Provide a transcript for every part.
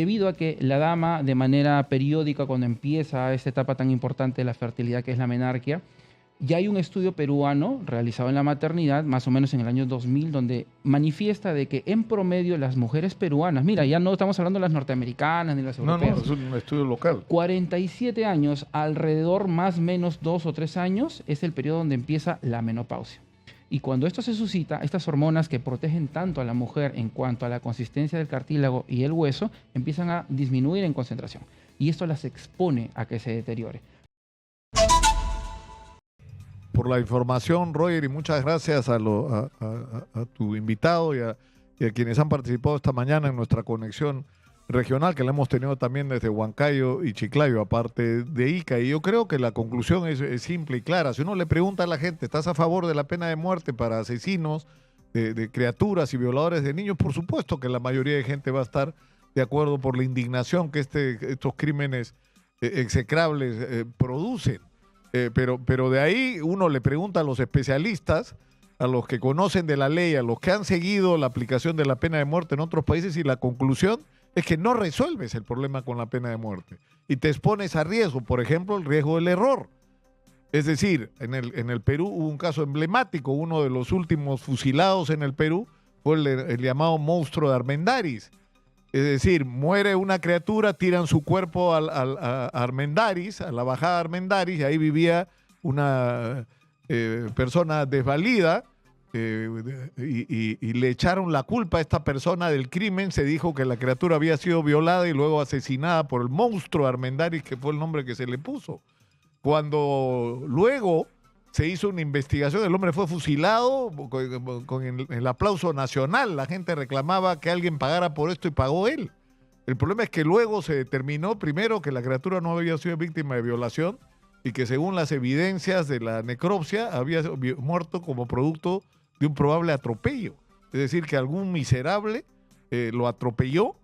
Debido a que la dama, de manera periódica, cuando empieza esta etapa tan importante de la fertilidad que es la menarquia, ya hay un estudio peruano realizado en la maternidad, más o menos en el año 2000, donde manifiesta de que en promedio las mujeres peruanas, mira, ya no estamos hablando de las norteamericanas ni las No, europeas, es un estudio local. 47 años, alrededor más o menos 2 o 3 años, es el periodo donde empieza la menopausia. Y cuando esto se suscita, estas hormonas que protegen tanto a la mujer en cuanto a la consistencia del cartílago y el hueso, empiezan a disminuir en concentración. Y esto las expone a que se deteriore. Por la información, Roger, y muchas gracias a tu invitado y a quienes han participado esta mañana en nuestra conexión regional, que la hemos tenido también desde Huancayo y Chiclayo, aparte de Ica. Y yo creo que la conclusión es simple y clara. Si uno le pregunta a la gente, ¿estás a favor de la pena de muerte para asesinos de criaturas y violadores de niños? Por supuesto que la mayoría de gente va a estar de acuerdo por la indignación que estos crímenes execrables producen. Pero de ahí uno le pregunta a los especialistas, a los que conocen de la ley, a los que han seguido la aplicación de la pena de muerte en otros países, y la conclusión es que no resuelves el problema con la pena de muerte y te expones a riesgo, por ejemplo, el riesgo del error. Es decir, en el Perú hubo un caso emblemático, uno de los últimos fusilados en el Perú fue el llamado monstruo de Armendáriz. Es decir, muere una criatura, tiran su cuerpo a Armendáriz, a la bajada de Armendáriz, y ahí vivía una persona desvalida, y le echaron la culpa a esta persona del crimen. Se dijo que la criatura había sido violada y luego asesinada por el monstruo de Armendáriz, que fue el nombre que se le puso. Cuando luego se hizo una investigación, el hombre fue fusilado con el aplauso nacional. La gente reclamaba que alguien pagara por esto y pagó él. El problema es que luego se determinó, primero, que la criatura no había sido víctima de violación y que, según las evidencias de la necropsia, había muerto como producto de un probable atropello. Es decir, que algún miserable lo atropelló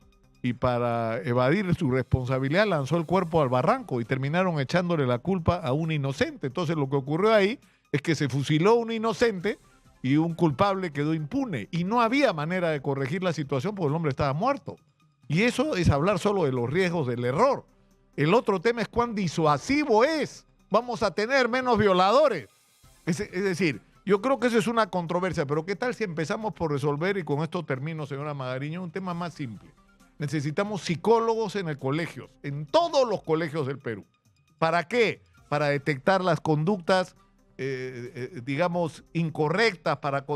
y, para evadir su responsabilidad, lanzó el cuerpo al barranco y terminaron echándole la culpa a un inocente. Entonces, lo que ocurrió ahí es que se fusiló a un inocente y un culpable quedó impune. Y no había manera de corregir la situación porque el hombre estaba muerto. Y eso es hablar solo de los riesgos del error. El otro tema es cuán disuasivo es. Vamos a tener menos violadores. Es decir, yo creo que eso es una controversia, pero ¿qué tal si empezamos por resolver, y con esto termino, señora Magariño, un tema más simple? Necesitamos psicólogos en el colegio, en todos los colegios del Perú. ¿Para qué? Para detectar las conductas, digamos, incorrectas, para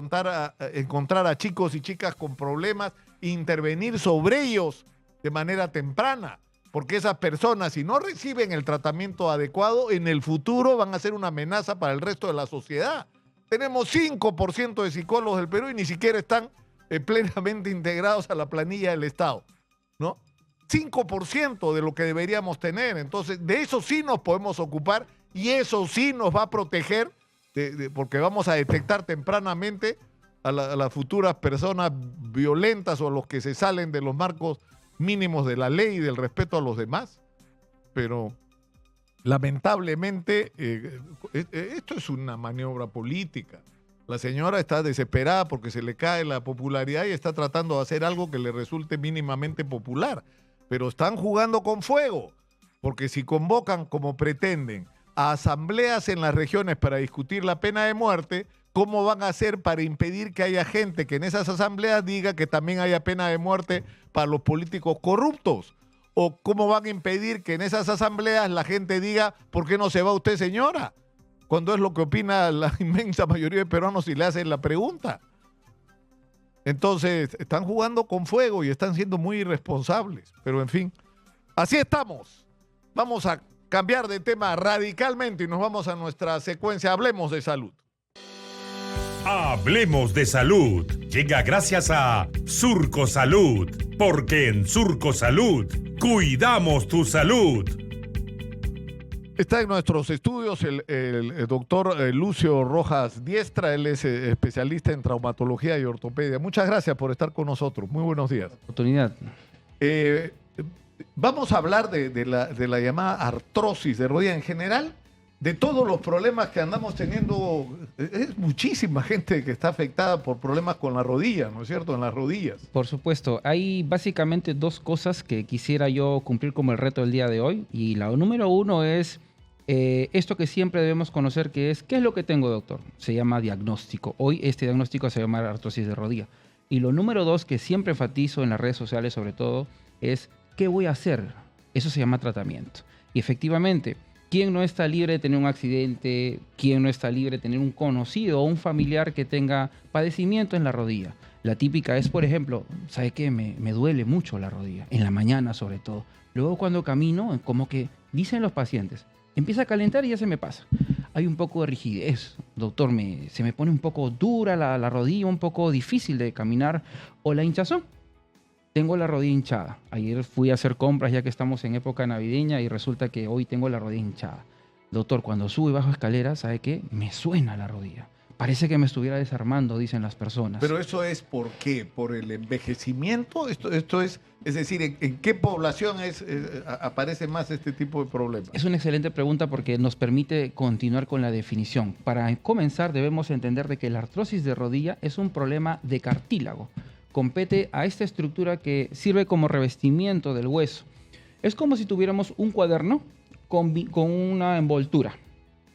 encontrar a chicos y chicas con problemas, intervenir sobre ellos de manera temprana. Porque esas personas, si no reciben el tratamiento adecuado, en el futuro van a ser una amenaza para el resto de la sociedad. Tenemos 5% de psicólogos del Perú y ni siquiera están plenamente integrados a la planilla del Estado, ¿no? 5% de lo que deberíamos tener. Entonces, de eso sí nos podemos ocupar y eso sí nos va a proteger, porque vamos a detectar tempranamente a las futuras personas violentas o a los que se salen de los marcos mínimos de la ley y del respeto a los demás. Pero lamentablemente esto es una maniobra política. La señora está desesperada porque se le cae la popularidad y está tratando de hacer algo que le resulte mínimamente popular. Pero están jugando con fuego, porque si convocan, como pretenden, a asambleas en las regiones para discutir la pena de muerte, ¿cómo van a hacer para impedir que haya gente que en esas asambleas diga que también haya pena de muerte para los políticos corruptos? ¿O cómo van a impedir que en esas asambleas la gente diga, ¿por qué no se va usted, señora? Cuando es lo que opina la inmensa mayoría de peruanos si le hacen la pregunta. Entonces, están jugando con fuego y están siendo muy irresponsables. Pero, en fin, así estamos. Vamos a cambiar de tema radicalmente y nos vamos a nuestra secuencia Hablemos de Salud. Hablemos de Salud. Llega gracias a Surco Salud, porque en Surco Salud cuidamos tu salud. Está en nuestros estudios el doctor Lucio Rojas Diestra. Él es especialista en traumatología y ortopedia. Muchas gracias por estar con nosotros. Muy buenos días. Oportunidad. Vamos a hablar de la llamada artrosis de rodilla. En general, de todos los problemas que andamos teniendo, es muchísima gente que está afectada por problemas con la rodilla, ¿no es cierto? En las rodillas. Por supuesto, hay básicamente dos cosas que quisiera yo cumplir como el reto del día de hoy. Y la número uno es esto que siempre debemos conocer, que es, ¿qué es lo que tengo, doctor? Se llama diagnóstico. Hoy este diagnóstico se llama artrosis de rodilla. Y lo número dos, que siempre enfatizo en las redes sociales sobre todo, es, ¿qué voy a hacer? Eso se llama tratamiento. Y efectivamente, ¿quién no está libre de tener un accidente? ¿Quién no está libre de tener un conocido o un familiar que tenga padecimiento en la rodilla? La típica es, por ejemplo, ¿sabe qué? Me duele mucho la rodilla, en la mañana sobre todo. Luego cuando camino, como que dicen los pacientes, empieza a calentar y ya se me pasa. Hay un poco de rigidez, doctor, se me pone un poco dura la rodilla, un poco difícil de caminar. O la hinchazón. Tengo la rodilla hinchada. Ayer fui a hacer compras ya que estamos en época navideña y resulta que hoy tengo la rodilla hinchada. Doctor, cuando subo y bajo escaleras, ¿sabe qué? Me suena la rodilla. Parece que me estuviera desarmando, dicen las personas. Pero eso es ¿por qué? ¿Por el envejecimiento? Esto es decir, ¿en qué población aparece más este tipo de problemas? Es una excelente pregunta porque nos permite continuar con la definición. Para comenzar, debemos entender de que la artrosis de rodilla es un problema de cartílago. Compete a esta estructura que sirve como revestimiento del hueso. Es como si tuviéramos un cuaderno con una envoltura.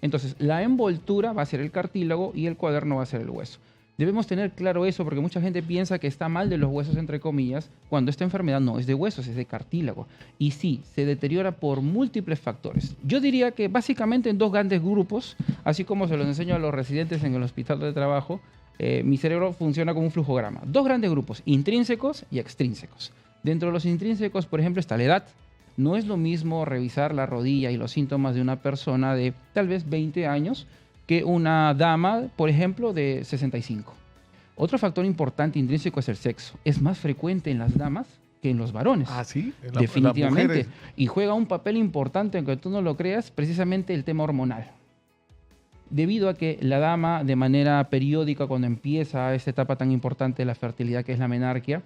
Entonces, la envoltura va a ser el cartílago y el cuaderno va a ser el hueso. Debemos tener claro eso porque mucha gente piensa que está mal de los huesos, entre comillas, cuando esta enfermedad no es de huesos, es de cartílago. Y sí, se deteriora por múltiples factores. Yo diría que básicamente en dos grandes grupos, así como se los enseño a los residentes en el hospital de trabajo, mi cerebro funciona como un flujograma. Dos grandes grupos, intrínsecos y extrínsecos. Dentro de los intrínsecos, por ejemplo, está la edad. No es lo mismo revisar la rodilla y los síntomas de una persona de tal vez 20 años que una dama, por ejemplo, de 65. Otro factor importante intrínseco es el sexo. Es más frecuente en las damas que en los varones. Ah, sí. Definitivamente. Las mujeres. Y juega un papel importante, aunque tú no lo creas, precisamente el tema hormonal. Debido a que la dama, de manera periódica, cuando empieza esta etapa tan importante de la fertilidad que es la menarquia,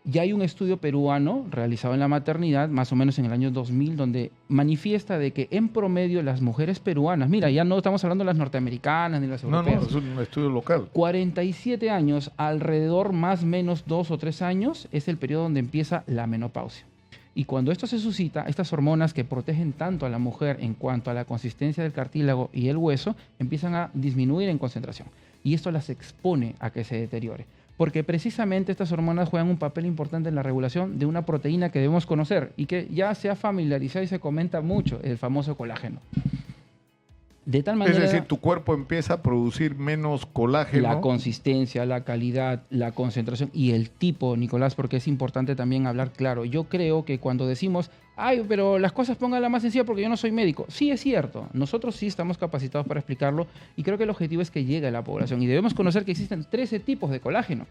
ya hay un estudio peruano realizado en la maternidad, más o menos en el año 2000, donde manifiesta de que en promedio las mujeres peruanas, mira, ya no estamos hablando de las norteamericanas ni las europeas. No, es un estudio local. 47 años, alrededor más o menos 2 o 3 años, es el periodo donde empieza la menopausia. Y cuando esto se suscita, estas hormonas que protegen tanto a la mujer en cuanto a la consistencia del cartílago y el hueso, empiezan a disminuir en concentración. Y esto las expone a que se deteriore. Porque precisamente estas hormonas juegan un papel importante en la regulación de una proteína que debemos conocer y que ya se ha familiarizado y se comenta mucho, el famoso colágeno. De tal manera, es decir, tu cuerpo empieza a producir menos colágeno. La consistencia, la calidad, la concentración y el tipo, Nicolás, porque es importante también hablar claro. Yo creo que cuando decimos, ay, pero las cosas pónganla más sencilla porque yo no soy médico. Sí, es cierto. Nosotros sí estamos capacitados para explicarlo y creo que el objetivo es que llegue a la población. Y debemos conocer que existen 13 tipos de colágeno.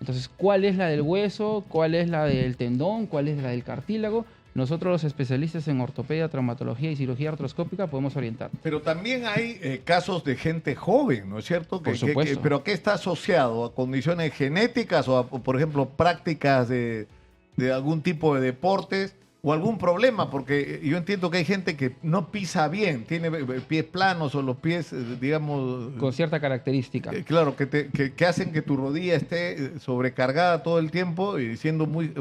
Entonces, ¿cuál es la del hueso? ¿Cuál es la del tendón? ¿Cuál es la del cartílago? Nosotros los especialistas en ortopedia, traumatología y cirugía artroscópica podemos orientar. Pero también hay casos de gente joven, ¿no es cierto? Por supuesto. ¿Pero qué está asociado? ¿A condiciones genéticas o, por ejemplo, prácticas de algún tipo de deportes o algún problema? Porque yo entiendo que hay gente que no pisa bien, tiene pies planos o los pies, digamos... Con cierta característica. Claro, que hacen que tu rodilla esté sobrecargada todo el tiempo y siendo muy...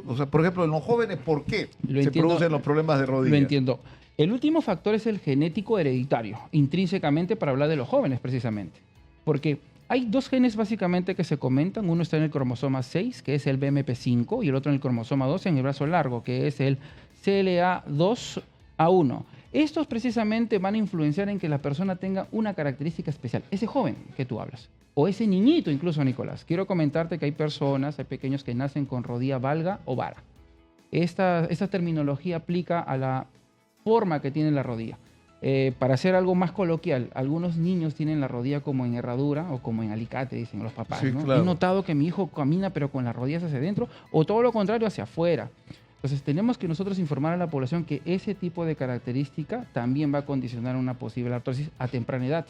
o sea, por ejemplo, en los jóvenes, ¿por qué se producen los problemas de rodilla? Lo entiendo. El último factor es el genético hereditario, intrínsecamente para hablar de los jóvenes precisamente. Porque hay dos genes básicamente que se comentan. Uno está en el cromosoma 6, que es el BMP5, y el otro en el cromosoma 2, en el brazo largo, que es el CLA2A1. Estos precisamente van a influenciar en que la persona tenga una característica especial. Ese joven que tú hablas, o ese niñito incluso, Nicolás. Quiero comentarte que hay personas, hay pequeños que nacen con rodilla valga o vara. Esta terminología aplica a la forma que tiene la rodilla. Para hacer algo más coloquial, algunos niños tienen la rodilla como en herradura o como en alicate, dicen los papás. Sí, ¿no? claro. He notado que mi hijo camina pero con las rodillas hacia adentro o todo lo contrario hacia afuera. Entonces tenemos que nosotros informar a la población que ese tipo de característica también va a condicionar una posible artrosis a temprana edad.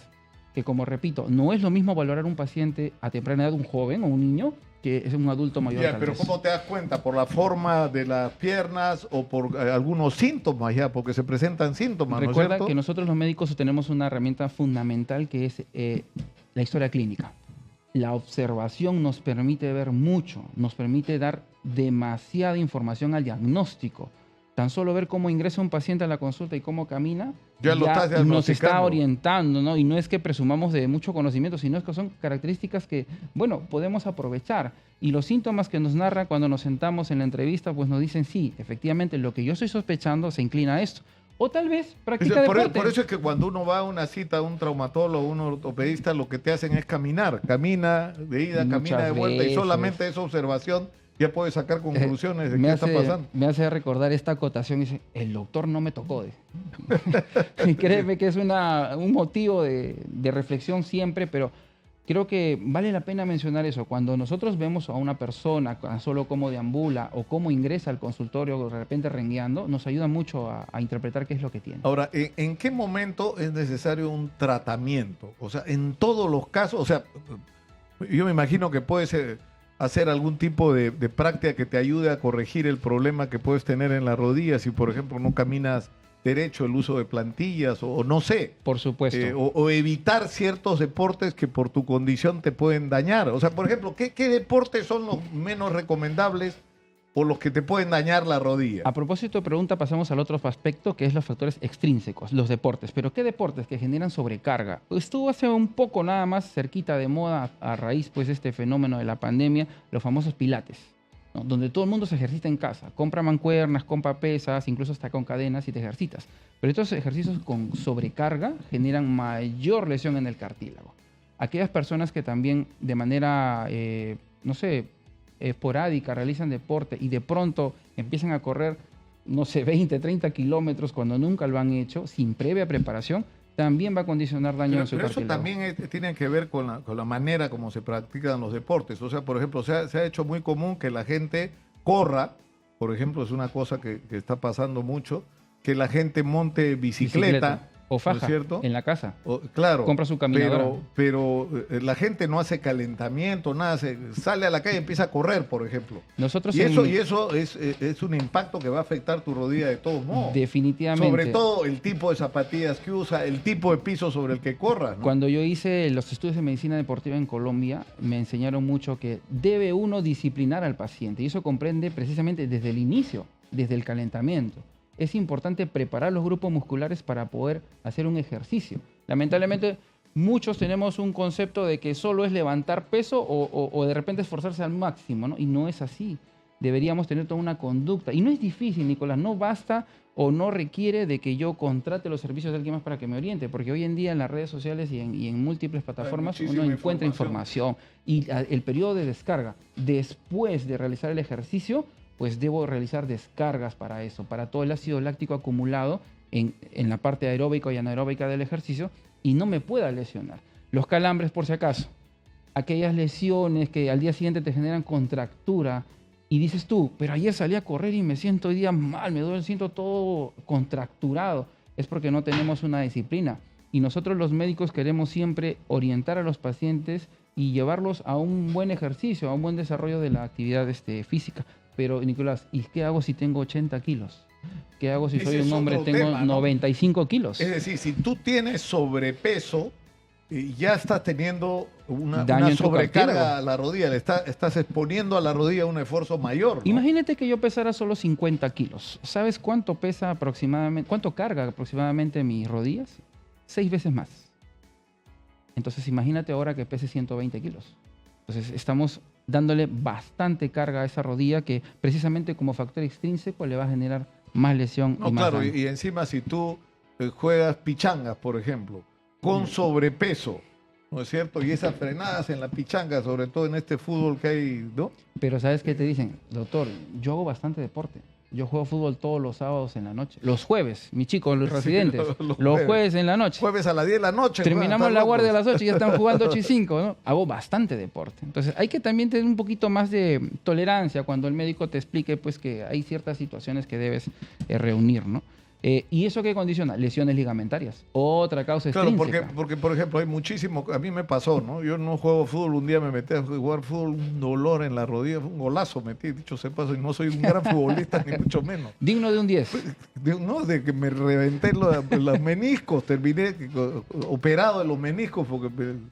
Que como repito, no es lo mismo valorar un paciente a temprana edad, un joven o un niño, que es un adulto mayor. Ya, tal pero vez. ¿cómo te das cuenta? ¿Por la forma de las piernas o por algunos síntomas ya? Porque se presentan síntomas, ¿no es Recuerda cierto? que nosotros los médicos tenemos una herramienta fundamental que es la historia clínica. La observación nos permite ver mucho, nos permite dar demasiada información al diagnóstico. Tan solo ver cómo ingresa un paciente a la consulta y cómo camina, Ya lo estás nos está diagnosticando. orientando, ¿no? Y no es que presumamos de mucho conocimiento, sino es que son características que, bueno, podemos aprovechar. Y los síntomas que nos narra cuando nos sentamos en la entrevista, pues nos dicen, sí, efectivamente, lo que yo estoy sospechando se inclina a esto. O tal vez practica deporte. Por eso es que cuando uno va a una cita a un traumatólogo, un ortopedista, lo que te hacen es caminar. Camina de ida, camina Muchas de vuelta y veces. solamente esa observación ya puedes sacar conclusiones de qué está pasando. Me hace recordar esta acotación. Dice, el doctor no me tocó. Y créeme que es un motivo de reflexión siempre, pero creo que vale la pena mencionar eso. Cuando nosotros vemos a una persona solo cómo deambula o cómo ingresa al consultorio de repente rengueando, nos ayuda mucho a interpretar qué es lo que tiene. Ahora, ¿en qué momento es necesario un tratamiento? O sea, en todos los casos, o sea, yo me imagino que puedes hacer algún tipo de práctica que te ayude a corregir el problema que puedes tener en la rodilla si, por ejemplo, no caminas derecho, el uso de plantillas o no sé. Por supuesto. O evitar ciertos deportes que por tu condición te pueden dañar. O sea, por ejemplo, ¿qué deportes son los menos recomendables o los que te pueden dañar la rodilla? A propósito de pregunta, pasamos al otro aspecto, que es los factores extrínsecos, los deportes. Pero ¿qué deportes que generan sobrecarga? Estuvo hace un poco nada más cerquita de moda a raíz pues este fenómeno de la pandemia, los famosos pilates, ¿no? Donde todo el mundo se ejercita en casa, compra mancuernas, compra pesas, incluso hasta con cadenas y te ejercitas. Pero estos ejercicios con sobrecarga generan mayor lesión en el cartílago. Aquellas personas que también de manera, no sé, esporádica realizan deporte y de pronto empiezan a correr, no sé, 20, 30 kilómetros cuando nunca lo han hecho, sin previa preparación, también va a condicionar daño en su Pero eso cartílago. también tiene que ver con la manera como se practican los deportes. O sea, por ejemplo, se ha hecho muy común que la gente corra, por ejemplo, es una cosa que está pasando mucho, que la gente monte bicicleta. O ¿No faja es cierto? en la casa. Claro. Compra su caminadora. Pero la gente no hace calentamiento, nada, sale a la calle y empieza a correr, por ejemplo. Nosotros Y eso es un impacto que va a afectar tu rodilla de todos modos. definitivamente. Sobre todo el tipo de zapatillas que usa, el tipo de piso sobre el que corra, ¿no? Cuando yo hice los estudios de medicina deportiva en Colombia, me enseñaron mucho que debe uno disciplinar al paciente. Y eso comprende precisamente desde el inicio, desde el calentamiento. Es importante preparar los grupos musculares para poder hacer un ejercicio. Lamentablemente, muchos tenemos un concepto de que solo es levantar peso o de repente esforzarse al máximo, ¿no? Y no es así. Deberíamos tener toda una conducta. Y no es difícil, Nicolás, no basta o no requiere de que yo contrate los servicios de alguien más para que me oriente, porque hoy en día en las redes sociales y en múltiples plataformas uno muchísima encuentra información. Y el periodo de descarga, después de realizar el ejercicio, pues debo realizar descargas para eso, para todo el ácido láctico acumulado en la parte aeróbica y anaeróbica del ejercicio y no me pueda lesionar. Los calambres, por si acaso, aquellas lesiones que al día siguiente te generan contractura y dices tú, pero ayer salí a correr y me siento hoy día mal, me duele, siento todo contracturado, es porque no tenemos una disciplina. Y nosotros los médicos queremos siempre orientar a los pacientes y llevarlos a un buen ejercicio, a un buen desarrollo de la actividad física. Pero, Nicolás, ¿y qué hago si tengo 80 kilos? ¿Qué hago si soy un hombre y tengo 95 kilos? Es decir, si tú tienes sobrepeso, ya estás teniendo una sobrecarga a la rodilla, estás exponiendo a la rodilla un esfuerzo mayor, ¿no? Imagínate que yo pesara solo 50 kilos. ¿Sabes cuánto pesa aproximadamente, cuánto carga aproximadamente mis rodillas? 6 veces más. Entonces, imagínate ahora que pese 120 kilos. Entonces, estamos dándole bastante carga a esa rodilla que precisamente como factor extrínseco le va a generar más lesión y más daño. Y encima si tú juegas pichangas, por ejemplo, con sobrepeso, ¿no es cierto? Y esas frenadas en la pichanga, sobre todo en este fútbol que hay, ¿no? Pero ¿sabes qué te dicen? Doctor, yo hago bastante deporte. Yo juego fútbol todos los sábados en la noche. Los jueves, mi chico, los residentes. Los jueves en la noche. Jueves a las 10 de la noche. Terminamos la guardia a las 8 y ya están jugando 8 y 5, ¿no? Hago bastante deporte. Entonces hay que también tener un poquito más de tolerancia cuando el médico te explique pues, que hay ciertas situaciones que debes reunir, ¿no? ¿Y eso qué condiciona? Lesiones ligamentarias. Otra causa Claro, extrínseca. porque, por ejemplo, hay muchísimo, a mí me pasó, ¿no? Yo no juego fútbol, un día me metí a jugar fútbol, un dolor en la rodilla, un golazo metí, dicho sea paso, y no soy un gran futbolista, ni mucho menos. Digno de un 10. No, de que me reventé los meniscos, terminé operado de los meniscos porque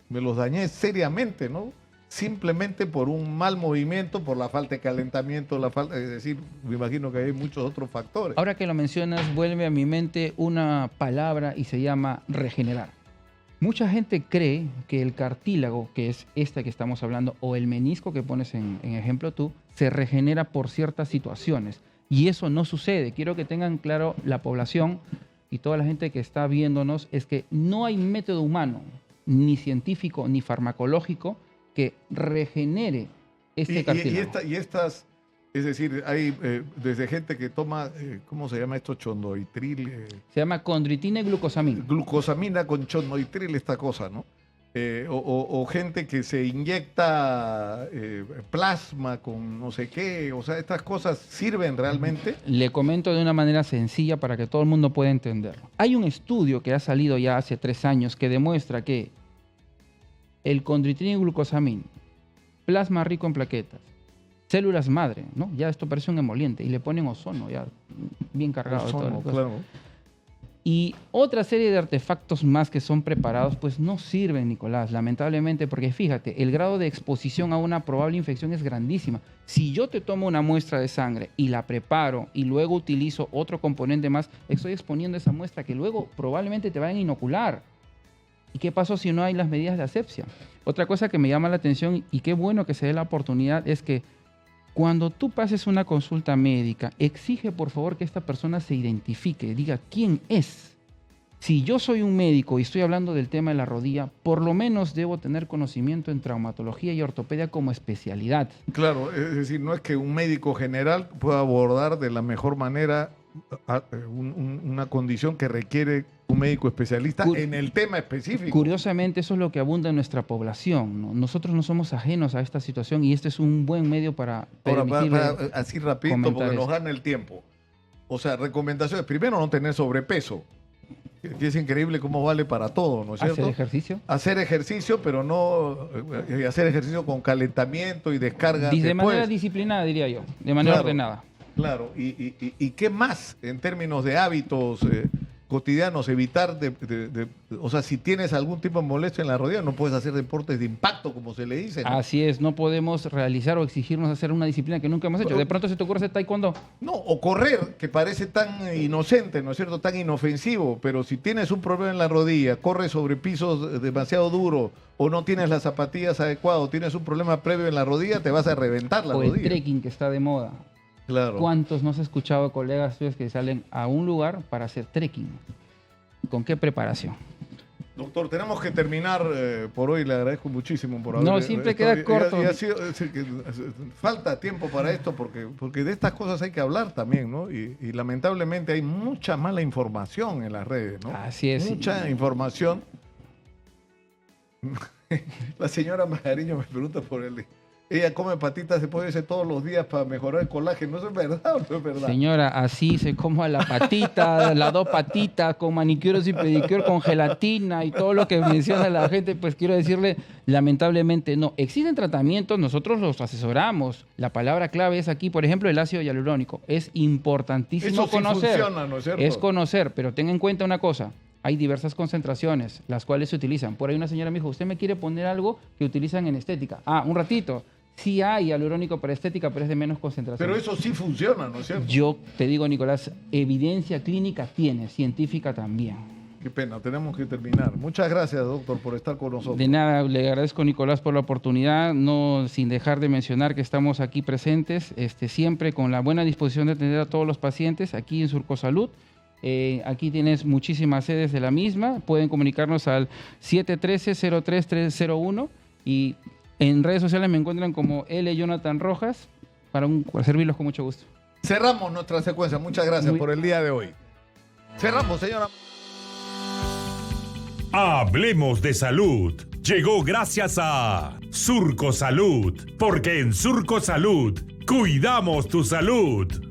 me los dañé seriamente, ¿no? Simplemente por un mal movimiento, por la falta de calentamiento, es decir, me imagino que hay muchos otros factores. Ahora que lo mencionas, vuelve a mi mente una palabra y se llama regenerar. Mucha gente cree que el cartílago, que es este que estamos hablando, o el menisco que pones en ejemplo tú, se regenera por ciertas situaciones. Y eso no sucede. Quiero que tengan claro la población y toda la gente que está viéndonos, es que no hay método humano, ni científico, ni farmacológico, que regenere este cartílago. Es decir, hay desde gente que toma, ¿cómo se llama esto? Chondoitril. Se llama condroitina y glucosamina. Glucosamina con chondoitril, esta cosa, ¿no? O gente que se inyecta plasma con no sé qué, o sea, estas cosas sirven realmente. Le comento de una manera sencilla para que todo el mundo pueda entenderlo. Hay un estudio que ha salido ya hace 3 años que demuestra que el condroitina y glucosamina, plasma rico en plaquetas, células madre, ¿no? Ya esto parece un emoliente y le ponen ozono ya bien cargado. Ozono, de toda la cosa. claro. Y otra serie de artefactos más que son preparados, pues no sirven, Nicolás, lamentablemente, porque fíjate, el grado de exposición a una probable infección es grandísima. Si yo te tomo una muestra de sangre y la preparo y luego utilizo otro componente más, estoy exponiendo esa muestra que luego probablemente te vayan a inocular. ¿Y qué pasó si no hay las medidas de asepsia? Otra cosa que me llama la atención y qué bueno que se dé la oportunidad es que cuando tú pases una consulta médica, exige por favor que esta persona se identifique, diga quién es. Si yo soy un médico y estoy hablando del tema de la rodilla, por lo menos debo tener conocimiento en traumatología y ortopedia como especialidad. Claro, es decir, no es que un médico general pueda abordar de la mejor manera una condición que requiere un médico especialista en el tema específico. Curiosamente, eso es lo que abunda en nuestra población, ¿no? Nosotros no somos ajenos a esta situación y este es un buen medio para permitirle así rapidito, porque nos gana el tiempo. O sea, recomendaciones. Primero, no tener sobrepeso. Que es increíble cómo vale para todo, ¿no es cierto? ¿Hacer ejercicio? Hacer ejercicio, pero no hacer ejercicio con calentamiento y descarga de manera disciplinada, diría yo, de manera ordenada. Claro, ¿y qué más en términos de hábitos cotidianos? Evitar, o sea, si tienes algún tipo de molestia en la rodilla, no puedes hacer deportes de impacto, como se le dice, ¿no? Así es, no podemos realizar o exigirnos hacer una disciplina que nunca hemos hecho. De pronto se te ocurre hacer taekwondo. No, o correr, que parece tan inocente, ¿no es cierto?, tan inofensivo, pero si tienes un problema en la rodilla, corres sobre pisos demasiado duros, o no tienes las zapatillas adecuadas, o tienes un problema previo en la rodilla, te vas a reventar la rodilla. O el trekking que está de moda. Claro. ¿Cuántos no has escuchado colegas tuyos que salen a un lugar para hacer trekking? ¿Con qué preparación? Doctor, tenemos que terminar por hoy. Le agradezco muchísimo por haber... No, siempre queda corto. Falta tiempo para esto porque de estas cosas hay que hablar también, ¿no? Y lamentablemente hay mucha mala información en las redes, ¿no? Así es. Mucha información. La señora Magariño me pregunta por él. Ella come patitas de pollo ese todos los días para mejorar el colágeno. ¿Eso es verdad o no es verdad? Señora, así se come la patita, las 2 patitas, con manicuros y pedicure, con gelatina y todo lo que menciona la gente, pues quiero decirle, lamentablemente no. Existen tratamientos, nosotros los asesoramos. La palabra clave es aquí, por ejemplo, el ácido hialurónico. Es importantísimo conocer. Eso sí funciona, ¿no es cierto? Es conocer, pero ten en cuenta una cosa. Hay diversas concentraciones, las cuales se utilizan. Por ahí una señora me dijo, ¿usted me quiere poner algo que utilizan en estética? Ah, un ratito. Sí hay hialurónico para estética, pero es de menos concentración. Pero eso sí funciona, ¿no es cierto? Yo te digo, Nicolás, evidencia clínica tiene, científica también. Qué pena, tenemos que terminar. Muchas gracias, doctor, por estar con nosotros. De nada, le agradezco, Nicolás, por la oportunidad, no sin dejar de mencionar que estamos aquí presentes, siempre con la buena disposición de atender a todos los pacientes aquí en Surcosalud. Aquí tienes muchísimas sedes de la misma. Pueden comunicarnos al 713-03301 y en redes sociales me encuentran como L. Jonathan Rojas para servirlos con mucho gusto. Cerramos nuestra secuencia. Muchas gracias por el día de hoy. Cerramos, señora. Hablemos de salud. Llegó gracias a Surcosalud, porque en Surcosalud cuidamos tu salud.